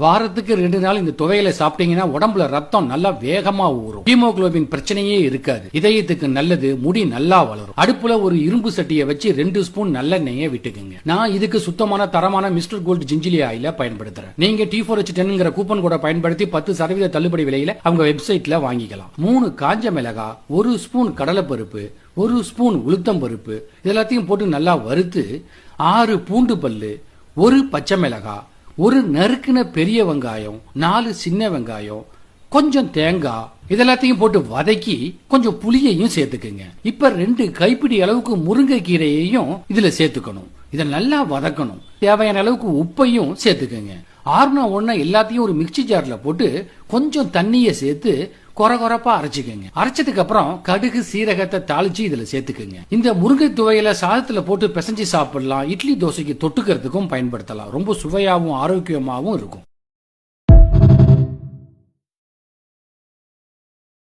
வாரத்துக்கு 2 நாள் இந்த துவையலை சாப்பிட்டீங்கன்னா உடம்புல ரத்தம் நல்லா வேகமா ஊறும். ஹீமோகுளோபின் பிரச்சனையே இருக்காது. இதயத்துக்கு நல்லது, முடி நல்லா வளரும். அடுப்புல ஒரு இரும்பு சட்டியை வச்சு 2 ஸ்பூன் நல்லெண்ணெயை விட்டுக்குங்க. நான் இதுக்கு சுத்தமான தரமான மிஸ்டர் கோல்ட் ஜிஞ்சிலி ஆயில பயன்படுத்துறேன். நீங்க T4H10ங்கிற கூப்பன் கூட பயன்படுத்தி 10% தள்ளுபடி விலையில அவங்க வெப்சைட்ல வாங்கிக்கலாம். 3 காஞ்ச மிளகாய், 1 ஸ்பூன் கடலைப்பருப்பு, 1 ஸ்பூன் உளுத்தம் பருப்பு இதெல்லாத்தையும் போட்டு நல்லா வறுத்து 6 பூண்டு பல்லு, 1 பச்சை மிளகாய், ஒரு நறுக்குன பெரிய வெங்காயம், 4 சின்ன வெங்காயம், கொஞ்சம் தேங்காய் இதெல்லாத்தையும் போட்டு வதக்கி கொஞ்சம் புளியையும் சேர்த்துக்குங்க. இப்ப 2 கைப்பிடி அளவுக்கு முருங்கைக்கீரையையும் இதுல சேர்த்துக்கணும். இதை நல்லா வதக்கணும். தேவையான அளவுக்கு உப்பையும் சேர்த்துக்குங்க. ஆறுனா ஒண்ணா எல்லாத்தையும் ஒரு மிக்சி ஜார்ல போட்டு கொஞ்சம் தண்ணியை சேர்த்து கொரகொரப்பா அரைச்சுக்கங்க. அரைச்சதுக்கு அப்புறம் கடுகு சீரகத்தை தாளிச்சு இதுல சேர்த்துக்குங்க. இந்த முருங்கை துவையில சாதத்துல போட்டு பிசைஞ்சு சாப்பிடலாம். இட்லி தோசைக்கு தொட்டுக்கிறதுக்கும் பயன்படுத்தலாம். ரொம்ப சுவையாகவும் ஆரோக்கியமாகவும் இருக்கும்.